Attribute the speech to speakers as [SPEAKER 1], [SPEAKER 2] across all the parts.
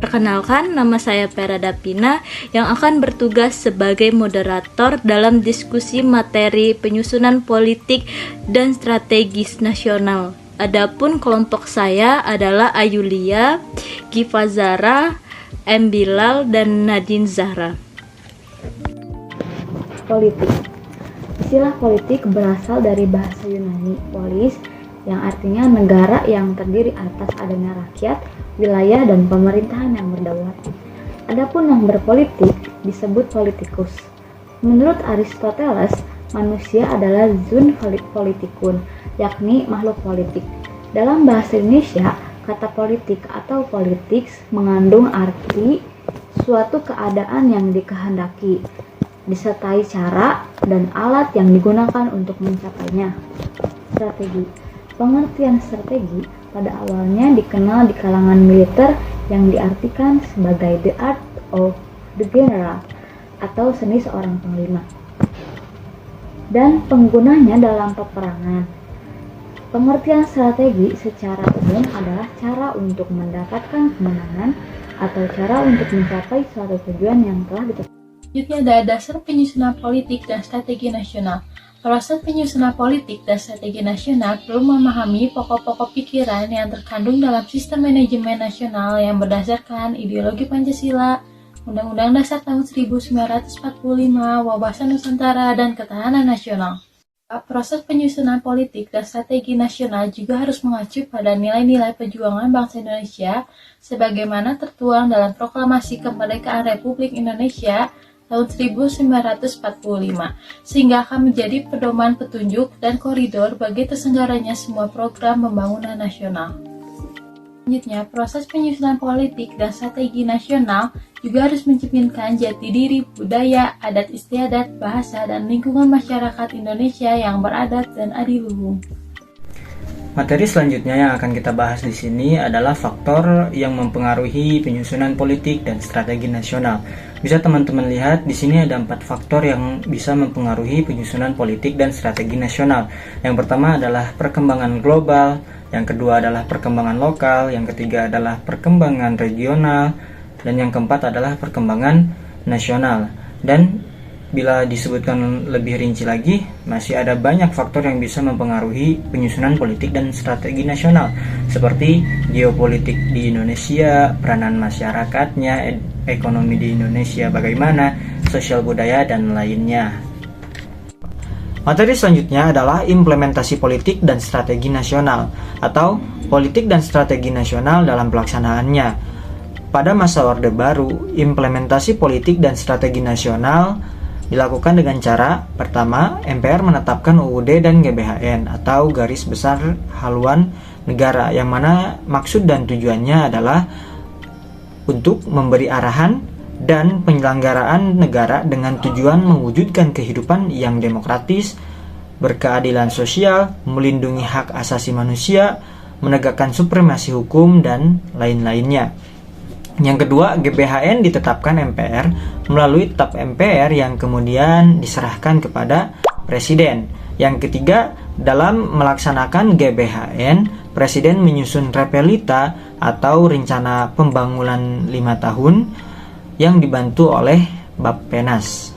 [SPEAKER 1] Perkenalkan, nama saya Pera Dapina yang akan bertugas sebagai moderator dalam diskusi materi penyusunan politik dan strategis nasional. Adapun kelompok saya adalah Ayulia, Gifazara, M. Bilal, dan Nadine Zahra.
[SPEAKER 2] Politik. Istilah politik berasal dari bahasa Yunani polis, yang artinya negara yang terdiri atas adanya rakyat, wilayah, dan pemerintahan yang berdaulat. Adapun yang berpolitik disebut politikus. Menurut Aristoteles, manusia adalah zoon politikun, yakni makhluk politik. Dalam bahasa Indonesia, kata politik atau politics mengandung arti suatu keadaan yang dikehendaki, disertai cara dan alat yang digunakan untuk mencapainya. Strategi. Pengertian strategi pada awalnya dikenal di kalangan militer yang diartikan sebagai the art of the general atau seni seorang panglima, dan penggunanya dalam peperangan. Pengertian strategi secara umum adalah cara untuk mendapatkan kemenangan atau cara untuk mencapai suatu tujuan yang telah ditetapkan.
[SPEAKER 3] Selanjutnya ada dasar penyusunan politik dan strategi nasional. Proses penyusunan politik dan strategi nasional perlu memahami pokok-pokok pikiran yang terkandung dalam sistem manajemen nasional yang berdasarkan ideologi Pancasila, Undang-Undang Dasar tahun 1945, Wawasan Nusantara, dan Ketahanan Nasional. Proses penyusunan politik dan strategi nasional juga harus mengacu pada nilai-nilai perjuangan bangsa Indonesia sebagaimana tertuang dalam Proklamasi Kemerdekaan Republik Indonesia tahun 1945, sehingga akan menjadi pedoman petunjuk dan koridor bagi terselenggaranya semua program pembangunan nasional. Selanjutnya, proses penyusunan politik dan strategi nasional juga harus mencerminkan jati diri, budaya, adat istiadat, bahasa, dan lingkungan masyarakat Indonesia yang beradat dan adiluhung.
[SPEAKER 4] Materi selanjutnya yang akan kita bahas di sini adalah faktor yang mempengaruhi penyusunan politik dan strategi nasional. Bisa teman-teman lihat di sini ada 4 faktor yang bisa mempengaruhi penyusunan politik dan strategi nasional. Yang pertama adalah perkembangan global, yang kedua adalah perkembangan lokal, yang ketiga adalah perkembangan regional, dan yang keempat adalah perkembangan nasional. Dan bila disebutkan lebih rinci lagi, masih ada banyak faktor yang bisa mempengaruhi penyusunan politik dan strategi nasional, seperti geopolitik di Indonesia, peranan masyarakatnya, ekonomi di Indonesia bagaimana, sosial budaya, dan lainnya. Materi selanjutnya adalah implementasi politik dan strategi nasional, atau politik dan strategi nasional dalam pelaksanaannya. Pada masa Orde Baru, implementasi politik dan strategi nasional dilakukan dengan cara, pertama, MPR menetapkan UUD dan GBHN atau Garis Besar Haluan Negara, yang mana maksud dan tujuannya adalah untuk memberi arahan dan penyelenggaraan negara dengan tujuan mewujudkan kehidupan yang demokratis, berkeadilan sosial, melindungi hak asasi manusia, menegakkan supremasi hukum, dan lain-lainnya. Yang kedua, GBHN ditetapkan MPR melalui TAP MPR yang kemudian diserahkan kepada Presiden. Yang ketiga, dalam melaksanakan GBHN, Presiden menyusun Repelita atau Rencana Pembangunan 5 tahun yang dibantu oleh Bappenas.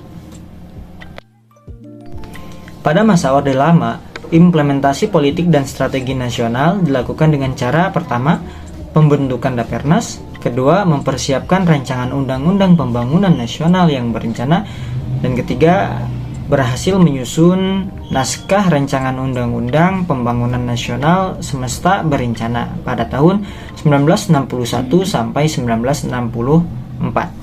[SPEAKER 4] Pada masa Orde Lama, implementasi politik dan strategi nasional dilakukan dengan cara pertama, pembentukan Dapernas, kedua, mempersiapkan rancangan undang-undang pembangunan nasional yang berencana, dan ketiga, berhasil menyusun naskah rancangan undang-undang pembangunan nasional semesta berencana pada tahun 1961 sampai 1964.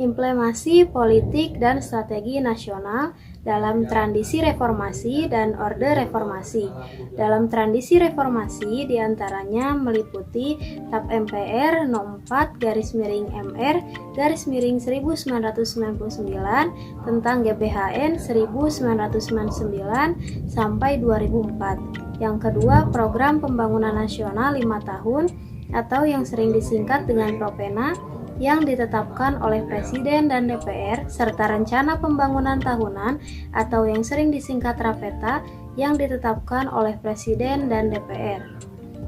[SPEAKER 5] Implementasi politik dan strategi nasional dalam transisi reformasi dan orde reformasi. Dalam transisi reformasi diantaranya meliputi TAP MPR No. 4/MR /1999 tentang GBHN 1999 sampai 2004. Yang kedua, program pembangunan nasional 5 tahun atau yang sering disingkat dengan Propena yang ditetapkan oleh Presiden dan DPR, serta rencana pembangunan tahunan atau yang sering disingkat RAPETA yang ditetapkan oleh Presiden dan DPR.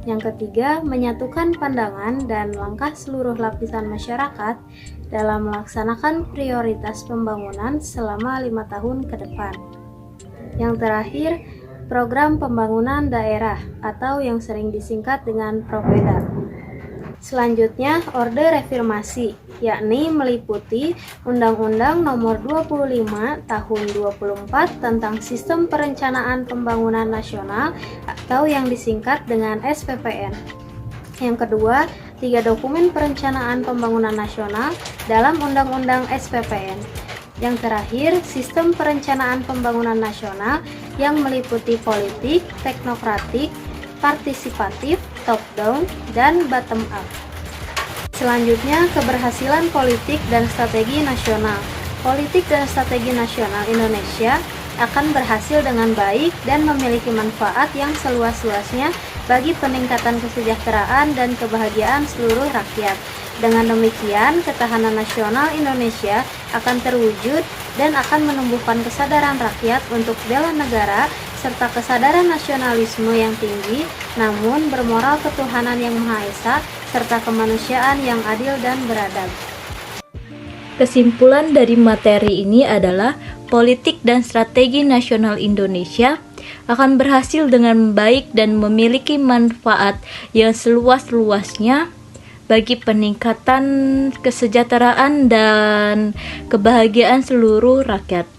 [SPEAKER 5] Yang ketiga, menyatukan pandangan dan langkah seluruh lapisan masyarakat dalam melaksanakan prioritas pembangunan selama 5 tahun ke depan. Yang terakhir, program pembangunan daerah atau yang sering disingkat dengan Propeda. Selanjutnya, orde reformasi, yakni meliputi Undang-Undang Nomor 25 Tahun 24 tentang Sistem Perencanaan Pembangunan Nasional atau yang disingkat dengan SPPN. Yang kedua, 3 dokumen perencanaan pembangunan nasional dalam Undang-Undang SPPN. Yang terakhir, sistem perencanaan pembangunan nasional yang meliputi politik, teknokratik, partisipatif, top-down, dan bottom-up. Selanjutnya, keberhasilan politik dan strategi nasional. Politik dan strategi nasional Indonesia akan berhasil dengan baik dan memiliki manfaat yang seluas-luasnya bagi peningkatan kesejahteraan dan kebahagiaan seluruh rakyat. Dengan demikian, ketahanan nasional Indonesia akan terwujud dan akan menumbuhkan kesadaran rakyat untuk bela negara serta kesadaran nasionalisme yang tinggi, namun bermoral ketuhanan yang Maha Esa, serta kemanusiaan yang adil dan beradab.
[SPEAKER 1] Kesimpulan dari materi ini adalah politik dan strategi nasional Indonesia akan berhasil dengan baik dan memiliki manfaat yang seluas-luasnya bagi peningkatan kesejahteraan dan kebahagiaan seluruh rakyat.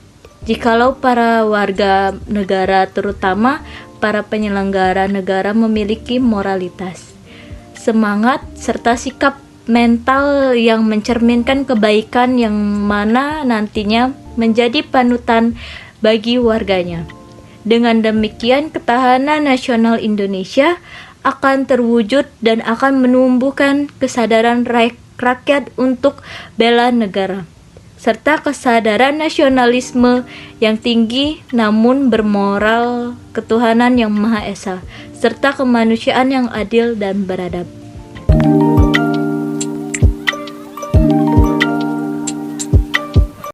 [SPEAKER 1] Jikalau para warga negara, terutama para penyelenggara negara, memiliki moralitas, semangat, serta sikap mental yang mencerminkan kebaikan yang mana nantinya menjadi panutan bagi warganya. Dengan demikian, ketahanan nasional Indonesia akan terwujud dan akan menumbuhkan kesadaran rakyat untuk bela negara, serta kesadaran nasionalisme yang tinggi namun bermoral ketuhanan yang Maha Esa, serta kemanusiaan yang adil dan beradab.